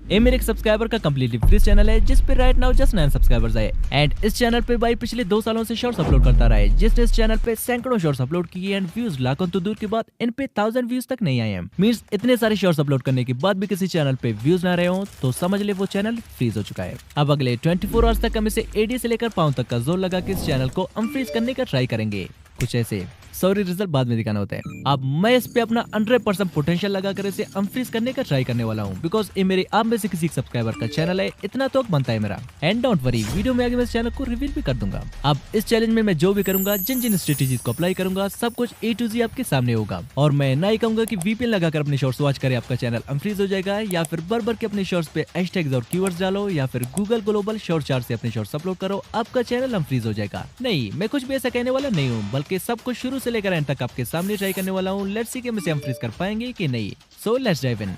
ये मेरे एक सब्सक्राइबर का कम्प्लीटली फ्री चैनल है जिस पे राइट नाउ जस्ट 9 सब्सक्राइबर्स आए एंड इस चैनल पे भाई पिछले 2 सालों से शॉर्ट्स अपलोड करता रहा है, जिसने इस चैनल पे सैकड़ों शॉर्ट्स अपलोड किए एंड व्यूज लाखों तो दूर की बात इन पे 1000 व्यूज तक नहीं आए हैं। मींस इतने सारे शॉर्ट्स अपलोड करने के बाद भी किसी चैनल पे व्यूज ना रहे हो तो समझ ले वो चैनल फ्रीज हो चुका है। अब अगले 24 आवर्स तक हम इसे एडी से लेकर पाँव तक का जोर लगा के इस चैनल को अनफ्रीज करने का ट्राई करेंगे। कुछ ऐसे सॉरी रिजल्ट बाद में दिखाना होता है। अब मैं इस पे अपना 100% पोटेंशियल लगाकर इसे अनफ्रीज करने का ट्राई करने वाला हूँ, बिकॉज ये मेरे आप में से किसी सब्सक्राइबर का चैनल है, इतना तो बनता है मेरा। एंड डोंट वरी, वीडियो में आगे मैं इस चैनल को रिवील भी कर दूंगा। अब इस चैलेंज में मैं जो भी करूंगा, जिन जिन स्ट्रेटेजीज को अप्लाई करूंगा, सब कुछ A to Z आपके सामने होगा। और मैं ना ही कहूंगा कि VPN लगाकर अपने शॉर्ट्स वॉच करे आपका चैनल अनफ्रीज हो जाएगा, या फिर बर के अपने शॉर्ट्स पे हैशटैग्स और कीवर्ड्स डालो, या फिर गूगल ग्लोबल शॉर्ट चार्ट से अपने शॉर्ट्स अपलोड करो, आपका चैनल अनफ्रीज हो जाएगा। नहीं, मैं कुछ भी ऐसा कहने वाला नहीं हूँ, बल्कि सब कुछ शुरू से लेकर एंड तक आपके सामने ट्राई करने वाला हूँ। लेट्स सी कि हम इसे अनफ्रीज कर पाएंगे कि नहीं। So let's dive in.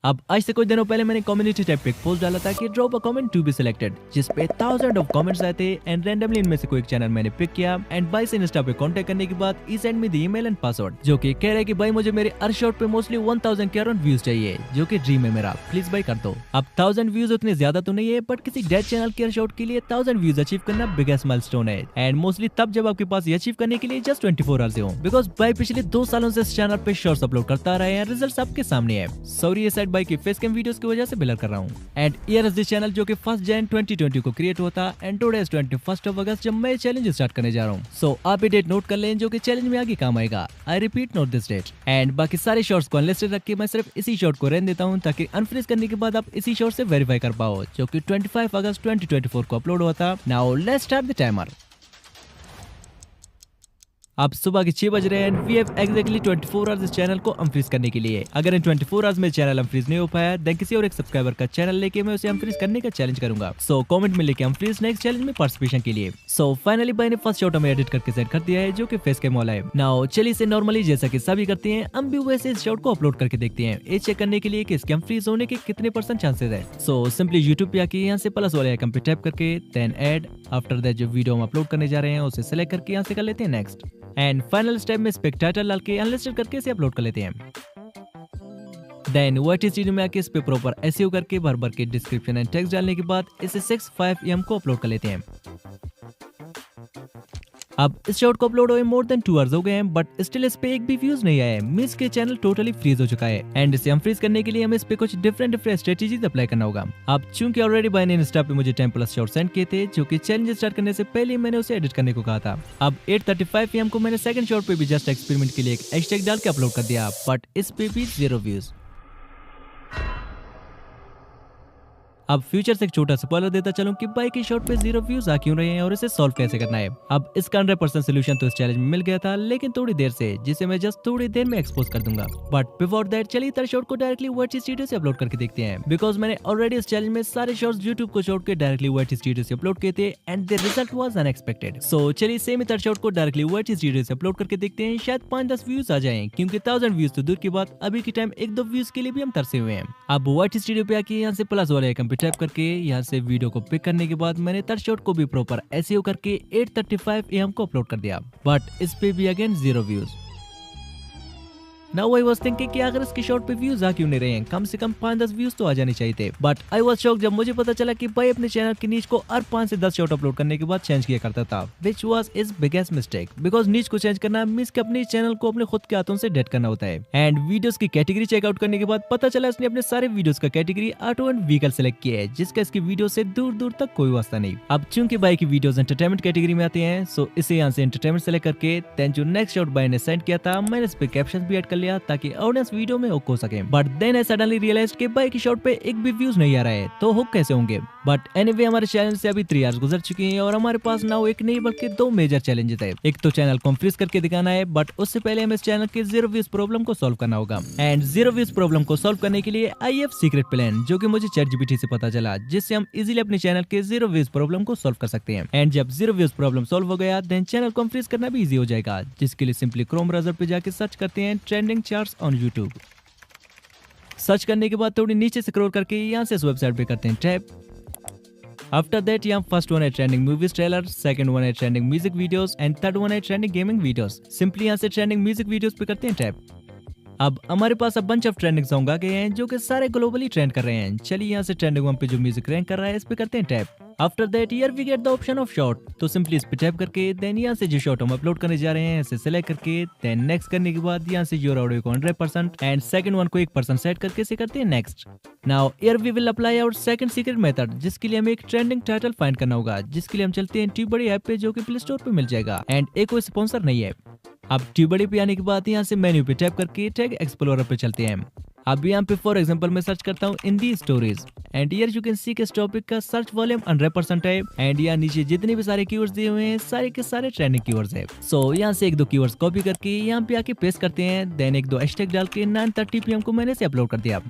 अब आज से कुछ दिनों पहले मैंने कम्युनिटी टैब पे एक पोस्ट डाला था कि drop a comment to be selected, जिस पे 1000 ऑफ कमेंट्स आए थे एंड रैंडमली इनमें से कोई एक चैनल मैंने पिक किया एंड भाई से इंस्टा पे कांटेक्ट करने के बाद ही send me the email and password, जो कि कह रहा है कि भाई मुझे मेरे हर शॉट पे मोस्टली 1000 के अराउंड व्यूज चाहिए, जो कि ड्रीम है मेरा, प्लीज भाई कर दो। अब 1000 व्यूज उतने ज्यादा तो नहीं है, बट किसी डेड चैनल के हर शॉट के लिए 1000 व्यूज अचीव करना बिगेस्ट माइलस्टोन है एंड मोस्टली तब जब आपके पास ये अचीव करने के लिए जस्ट 24 आवर्स हो, बिकॉज भाई पिछले 2 सालों से इस चैनल पे शॉर्ट्स अपलोड करता रहा है, रिजल्ट आपके सामने है। सॉरी ये साइड भाई की फेस कैम वीडियोस की वजह से ब्लर कर रहा हूँ। And here is this channel जो कि 1 जन 2020 को क्रिएट हुआ था एंड टुडे इज 21 अगस्त जब मैं चैलेंज स्टार्ट करने जा रहा हूँ। सो आप ये डेट नोट कर लें जो कि चैलेंज में आगे काम आएगा। I repeat, note this date. And बाकी सारे शॉर्ट्स को अनलिस्टेड रख के मैं सिर्फ इसी शॉर्ट को रहने देता हूँ, ताकि अनफ्रीज करने के बाद आप इसी शॉर्ट से वेरीफाई कर पाओ, जो कि 25 अगस्त 2024 को अपलोड हुआ था। Now let's start the timer. अब सुबह के 6 बज रहे हैं, वी हैव एग्जैक्टली 24 आवर्स इस चैनल को अनफ्रीज करने के लिए। अगर इन 24 आवर्स में चैनल अनफ्रीज नहीं हो पाया, देन किसी और एक सब्सक्राइबर का चैनल लेके मैं उसे अनफ्रीज करने का चैलेंज करूंगा। सो कमेंट में लेके अनफ्रीज नेक्स्ट चैलेंज में पार्टिसिपेशन के लिए। सो फाइनली भाई ने फर्स्ट शॉट हमें एडिट करके सेंड कर दिया है, जो कि फेस कैम वाला है। नाउ चलिए इसे नॉर्मली जैसा कि सभी करते हैं, हम भी वैसे इस शॉट को अपलोड करके देखते हैं, ये चेक करने के लिए कि इसके अनफ्रीज होने के कितने % चांसेस है। सो सिंपली यूट्यूब पे आके यहाँ से प्लस वाले आइकन पे टैप करके देन ऐड, आफ्टर दैट जो वीडियो हम अपलोड करने जा रहे हैं उसे सेलेक्ट करके यहाँ से कर लेते हैं नेक्स्ट। एंड फाइनल स्टेप में स्पेक टाइटल डाल के अनलिस्टेड करके इसे अपलोड कर लेते हैं। देन वाइट स्टूडियो में आके इस पे प्रॉपर एसईओ करके भर के डिस्क्रिप्शन एंड टेक्स्ट डालने के बाद इसे 6 AM को अपलोड कर लेते हैं। अब इस शॉट को अपलोड हुए मोर देन 2 आवर्स हो गए हैं, बट स्टिल इस पे एक भी व्यूज नहीं आया है, मींस के चैनल टोटली फ्रीज हो चुका है। एंड इसे अनफ्रीज करने के लिए हमें इस पे कुछ डिफरेंट स्ट्रेटेजीज अप्लाई करना होगा। अब चूंकि ऑलरेडी बाय ने इंस्टा पे मुझे 10+ शॉट सेंड किए थे, जो कि चैलेंज स्टार्ट करने से पहले मैंने उसे एडिट करने को कहा था। अब 8:35 PM को मैंने सेकंड शॉट पे भी जस्ट एक्सपेरिमेंट के लिए एक हैशटैग डाल के अपलोड कर दिया, बट इस पे भी 0 व्यूज। अब फ्यूचर से एक छोटा स्पॉइलर देता चलूं कि बाइक की शॉट पे 0 व्यूज आ क्यों रहे हैं और इसे सॉल्व कैसे करना है। अब इसका 100% सोल्यूशन तो इस चैलेंज में मिल गया था, लेकिन थोड़ी देर से, जिसे मैं जस्ट थोड़ी देर में एक्सपोज कर दूंगा। बट बिफोर दैट चलिए थर्ड शॉट को डायरेक्टली वाइट स्टूडियो से अपलोड करके देखते हैं, बिकॉज मैंने ऑलरेडी इस चैलेंज में सारे शॉट्स यूट्यूब को छोड़ के डायरेक्टली वाइट स्टूडियो से अपलोड किए थे and the result was unexpected. So चलिए सेम थर्ड शॉट को डायरेक्टली वाइट स्टूडियो से अपलोड करके देखते हैं, शायद 5-10 व्यूज आ जाएं, क्योंकि 1000 व्यूज तो दूर की बात, अभी के टाइम 1-2 व्यूज के लिए भी हम तरसे हुए हैं। अब वाइट स्टूडियो पे आके यहाँ से प्लस वाले आइकन पे टैप करके यहाँ से वीडियो को पिक करने के बाद मैंने थर्ड शॉट को भी प्रॉपर एसईओ करके 8:35 AM को अपलोड कर दिया, बट इस पे भी again 0 views. Now I was thinking कि अगर इसके शॉट पे व्यूज आ क्यों नहीं रहे हैं, कम से कम 5-10 व्यूज तो आ जाने चाहिए थे। बट आई वाज शॉक जब मुझे पता चला कि भाई अपने चैनल की नीच को हर 5 से 10 शॉट अपलोड करने के बाद चेंज किया करता था, which was is biggest mistake, because नीच को चेंज करना मींस कि अपने चैनल को अपने खुद के हाथों से डेट करना होता है। एंड वीडियोस की कैटेगरी चेकआउट करने के बाद पता चला इसने अपने सारे वीडियोस का category auto and vehicle select किया है, जिसका इसकी वीडियो से दूर दूर तक कोई वास्ता नहीं। अब चूंकि बाई की वीडियोस एंटरटेनमेंट कैटेगरी में आते हैं, सो इसे यहाँ से एंटरटेनमेंट सेलेक्ट करके देन जो नेक्स्ट शॉट बाई ने सेंड किया था मैंने इस पे कैप्शन भी ऐड कर लिया, ताकि वीडियो में हुक हो सके। But then I suddenly realized कि बाई की शॉट पे एक भी व्यूज नहीं आ रहा है, तो हुक कैसे होंगे। बट एनीवे हमारे चैनल से अभी 3 आवर्स गुजर चुके हैं और हमारे पास नाउ एक नहीं बल्कि 2 मेजर चैलेंजेस है। एक तो चैनल को फ्रीज करके दिखाना है, बट उससे पहले हमें इस चैनल के 0 व्यूज प्रॉब्लम को सॉल्व करना होगा। एंड 0 व्यूज प्रॉब्लम को सॉल्व करने के लिए आई हैव सीक्रेट प्लान, जो कि मुझे ChatGPT से पता चला, जिससे हम इजीली अपने चैनल के 0 व्यूज प्रॉब्लम को सॉल्व कर सकते हैं। एंड जब 0 व्यूज प्रॉब्लम सॉल्व हो गया, देन चैनल को फ्रीज करना भी इजी हो जाएगा, जिसके लिए सिंपली क्रोम ब्राउज़र पे जाके सर्च करते हैं trending charts on YouTube. Search करने के बाद थोड़ी नीचे स्क्रॉल करके यहाँ से इस वेबसाइट पे करते हैं टैप। आफ्टर दैट यहाँ फर्स्ट वन है trending movies trailer, second one है trending music videos and third one है ट्रेंडिंग गेमिंग वीडियोस। सिंपली यहाँ से ट्रेंडिंग म्यूजिक वीडियोस पे करते हैं टैप। अब हमारे पास अब बंच ऑफ ट्रेंडिंग सॉन्ग आ गए हैं जो कि सारे ग्लोबली ट्रेंड कर रहे हैं। चलिए यहाँ से ट्रेंडिंग 1 पे जो म्यूजिक रैंक कर रहा है इस पे करते हैं tap. After that here we get the option of short, तो सिंपली इस पे टैप करके देन यहाँ से जो शॉर्ट हम अपलोड करने जा रहे हैं इसे सिलेक्ट करके देन नेक्स्ट करने के बाद यहाँ से योर ऑडियो को 100% एंड सेकंड वन को 1% सेट करके इसे करते हैं next. Now here we will apply our second secret method, जिसके लिए हमें एक ट्रेंडिंग टाइटल फाइंड करना होगा, जिसके लिए हम चलते हैं ट्यूबडी ऐप पे जो कि प्ले स्टोर पे मिल जाएगा एंड एक कोई स्पॉन्सर नहीं है। अब ट्यूबडी पे आने के बाद यहाँ से मेन्यू पे टैप करके टैग एक्सप्लोरर पे चलते हैं। अब यहाँ पे फॉर एग्जांपल मैं सर्च करता हूँ Hindi stories and here you can see के इस टॉपिक का सर्च वॉल्यूम 100% है एंड यहाँ नीचे जितने भी सारे कीवर्ड्स दिए हुए हैं सारे के सारे ट्रेंडिंग कीवर्ड्स है। सो यहाँ से एक दो कीवर्ड्स कॉपी करके यहाँ पे आके पेस्ट करते हैं देन एक दो हैशटैग डाल के 9:30 PM को मैंने से अपलोड कर दिया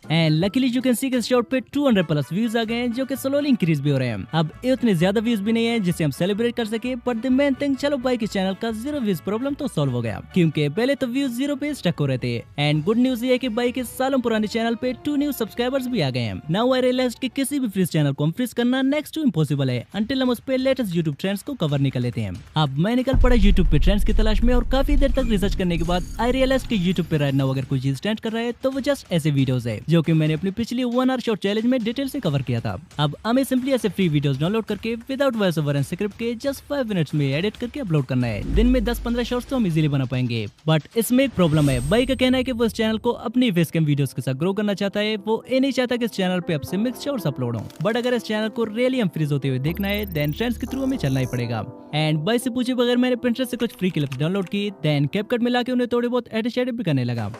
and luckily you can see के शॉर्ट पे 200+ व्यूज आ गए हैं जो कि स्लोली इंक्रीज भी हो रहे हैं। अब ये उतने ज्यादा व्यूज भी नहीं है जिसे हम सेलिब्रेट कर सके, बट द मेन थिंग चलो भाई के चैनल का 0 व्यूज प्रॉब्लम तो सॉल्व हो गया, क्योंकि पहले तो व्यूज 0 पे स्टक हो रहे थे एंड गुड न्यूज ये है कि भाई के सालों पुराने चैनल पे 2 न्यू सब्सक्राइबर्स भी आ गए हैं। नाउ आई रियलाइज्ड कि किसी भी फ्रीज चैनल को हम फ्रीज करना नेक्स्ट टू इम्पॉसिबल है अंटिल हम उस पे लेटेस्ट यूट्यूब ट्रेंड्स को कवर नहीं कर लेते हैं। अब मैं निकल पड़ा यूट्यूब पे ट्रेंड्स की तलाश में और काफी देर तक रिसर्च करने के बाद आई रियलाइज कि यूट्यूब पे राइट नाउ अगर कोई चीज ट्रेंड कर रहा है तो वो जस्ट ऐसे वीडियोस है जो कि मैंने अपनी पिछली 1 आवर शॉर्ट चैलेंज में डिटेल से कवर किया था। अब हमें सिंपली ऐसे फ्री वीडियोस डाउनलोड करके without voice over and script के जस्ट 5 मिनट्स में एडिट करके अपलोड करना है। दिन में 10-15 शॉर्ट्स तो हम इजीली बना पाएंगे, बट इसमें एक प्रॉब्लम है। भाई का कहना है कि वो इस चैनल को अपनी फेस कैम वीडियोस के साथ ग्रो करना चाहता है, वो ये नहीं चाहता कि इस चैनल पे अब से मिक्स शॉर्ट्स अपलोड हो। बट अगर इस चैनल को रियली हम फ्रीज होते हुए देखना है देन ट्रेंड्स के थ्रू हमें चलना ही पड़ेगा। एंड भाई से पूछे बगैर मैंने पिंटरेस्ट से कुछ फ्री क्लिप्स डाउनलोड की देन कैपकट में लाके उन्हें थोड़े बहुत एडिट शेडिट भी करने लगा।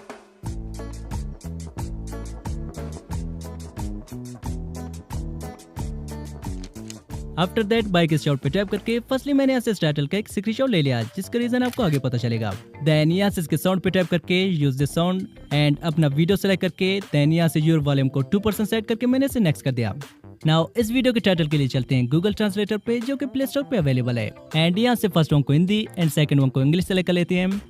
आफ्टर दैट बाइक इस शॉट पे टैप करके फर्स्टली मैंने यहाँ से इस टाइटल का एक स्क्रीनशॉट ले लिया जिसका रीजन आपको आगे पता चलेगा। देन यहाँ से इसके साउंड पे टैप करके यूज द साउंड एंड अपना वीडियो सेलेक्ट करके देन यहाँ से योर वॉल्यूम को 2% सेट करके मैंने इसे नेक्स्ट कर दिया। नाउ इस वीडियो के टाइटल के लिए चलते हैं गूगल ट्रांसलेटर पे जो कि प्ले स्टोर पे अवेलेबल है एंड यहाँ से फर्स्ट वन को हिंदी एंड सेकंड वन को इंग्लिश सेलेक्ट कर लेते हैं।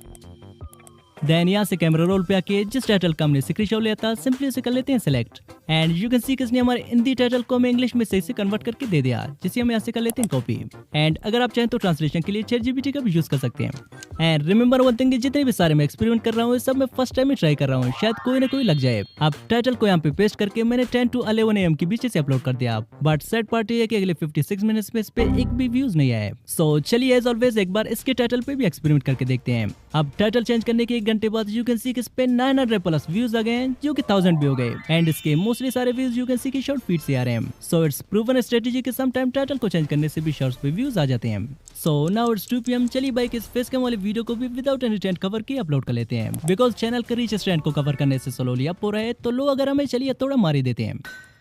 देन यहाँ से कैमरा रोल पे आके जिस टाइटल का हमने स्क्रीनशॉट लिया था सिंपली उसे कर लेते हैं select and you can see किसने हमारे हिंदी टाइटल को हमें इंग्लिश में सही से कन्वर्ट करके दे दिया, जिसे हम यहाँ से कर लेते हैं कॉपी। एंड अगर आप चाहें तो ट्रांसलेशन के लिए ChatGPT का भी यूज कर सकते हैं। एंड रिमेंबर वन थिंग, जितने भी सारे मैं एक्सपेरिमेंट कर रहा हूँ सब मैं फर्स्ट टाइम ही ट्राई कर रहा हूँ, शायद कोई ना कोई लग जाए। अब टाइटल को यहाँ पे पेस्ट करके मैंने 10 to 11 AM के बीच से अपलोड कर दिया, बट सैड पार्ट है कि अगले 56 मिनट्स में इस पे एक भी व्यूज नहीं आया। सो चलिए एज ऑलवेज एक बार इसके टाइटल पे भी एक्सपेरिमेंट करके देखते हैं। अब टाइटल चेंज करने के 1 घंटे बाद यू कैन सी कि इस पे 900+ व्यूज आ गए हैं जो कि 1000 भी हो गए एंड इसके मोस्टली सारे व्यूज यू कैन सी की शॉर्ट फीड से आ रहे हैं। सो इट्स प्रूवन स्ट्रेटेजी कि सम टाइम टाइटल को चेंज करने से भी शॉर्ट्स पे व्यूज आ जाते हैं। So now it's 2 PM। चलिए बाइक इस फेस कैम वाले वीडियो को भी विदाउट एनी ट्रेंड कवर की अपलोड कर लेते हैं, बिकॉज चैनल का रीच ट्रेंड को कवर करने से स्लोली अप हो रहा है, तो लो अगर हमें चलिए थोड़ा मार ही देते हैं।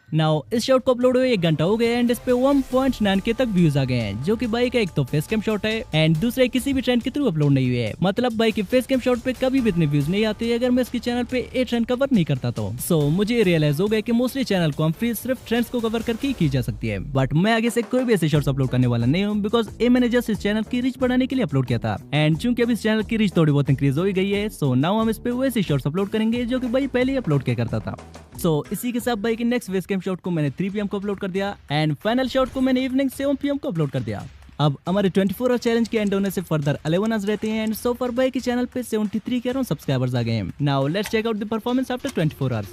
नाउ इस शॉट को अपलोड हुए 1 घंटा हो गया एंड इस पे 1.9K तक व्यूज आ गए हैं, जो कि बाइक का एक तो फेस कैम शॉट है एंड दूसरा किसी भी ट्रेंड के थ्रू अपलोड नहीं हुए है। मतलब बाइक के फेस कैम शॉट पे कभी भी इतने व्यूज नहीं आते अगर मैं इसके चैनल पे ए ट्रेंड कवर नहीं करता तो। सो मुझे रियलाइज हो गया कि मोस्टली चैनल को हम फ्री सिर्फ ट्रेंड्स को कवर करके ही की जा सकती है, बट मैं आगे से कोई भी ऐसे शॉर्ट्स अपलोड करने वाला नहीं हूँ, बिकॉज ये मैंने जस्ट इस चैनल की रीच बढ़ाने के लिए अपलोड किया था एंड चूंकि अभी इस चैनल की रीच थोड़ी बहुत इंक्रीज हो गई है, सो नाउ हम इस पे वैसे शॉर्ट्स अपलोड करेंगे जो कि भाई पहले ही अपलोड किया करता था। सो इसी के साथ भाई की नेक्स्ट फेस कैम शॉट को मैंने 3 PM को अपलोड कर दिया एंड फाइनल शॉट को मैंने इवनिंग 7 PM को अपलोड कर दिया। अब हमारे 24 आवर चैलेंज के एंड होने से फर्दर 11 आवर्स रहते हैं एंड सो फॉर भाई के चैनल पे 73 के अराउंड सब्सक्राइबर्स आ गए हैं। Now let's check out the performance after 24 hours.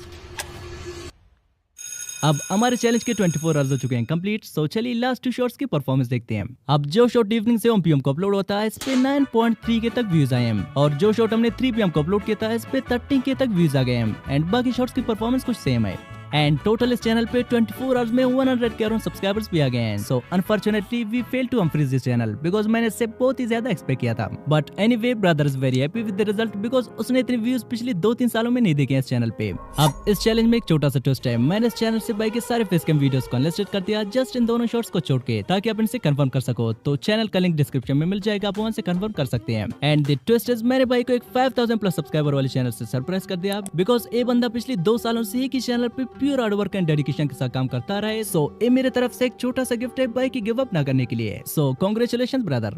अब हमारे चैलेंज के 24 आवर्स हो चुके हैं कंप्लीट। सो चलिए लास्ट 2 शॉट्स की परफॉर्मेंस देखते हैं। अब जो शॉट इवनिंग 7 PM को अपलोड होता है इस पे 9.3K तक व्यूज आए हैं और जो शॉट हमने 3 PM को अपलोड किया था इस पे 13K तक व्यूज आ गए हैं एंड बाकी शॉट्स की परफॉर्मेंस कुछ सेम है एंड टोटल इस चैनल पे 24 आवर्स में 100 के अराउंड सब्सक्राइबर्स भी आ गए हैं। So unfortunately we fail to unfreeze this channel because मैंने इससे बहुत ही ज्यादा एक्सपेक्ट किया था, but anyway brother is very happy with the result because उसने इतने व्यूज पिछले 2-3 सालों में नहीं देखे इस चैनल पे। अब इस चैलेंज में एक छोटा सा ट्विस्ट है, मैंने इस चैनल से बाइक के सारे फेस कैम वीडियोस को अनलिस्टेड कर दिया जस्ट इन दोनों शॉट्स को छोड़ के, ताकि आप इनसे कंफर्म कर सको। तो चैनल का लिंक डिस्क्रिप्शन में मिल जाएगा, आप वहां से कंफर्म कर सकते हैं। एंड द ट्विस्ट इज मैंने भाई को एक 5000+ सब्सक्राइबर वाले चैनल से सरप्राइज कर दिया बिकॉज ये बंदा पिछले 2 सालों से एक ही चैनल पे pure hard work and dedication के साथ काम करता रहा है। सो ये मेरे तरफ से एक छोटा सा गिफ्ट है भाई की गिव अप ना करने के लिए। सो कांग्रेचुलेशंस ब्रदर।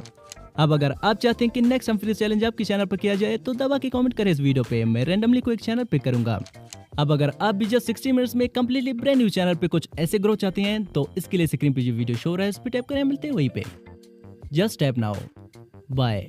अब अगर आप चाहते हैं कि नेक्स्ट हम फ्री चैलेंज आपके चैनल पर किया जाए तो दबा के कमेंट करें इस वीडियो पे, मैं रैंडमली कोई एक चैनल पिक करूंगा। अब अगर आप भी जस्ट 60 मिनट्स में कंप्लीटली ब्रांड न्यू चैनल पे कुछ ऐसे ग्रो चाहते हैं तो इसके लिए स्क्रीन पे जो वीडियो शो रहा है इस पे टैप करें, मिलते हैं वहीं पे। Just tap now. बाय।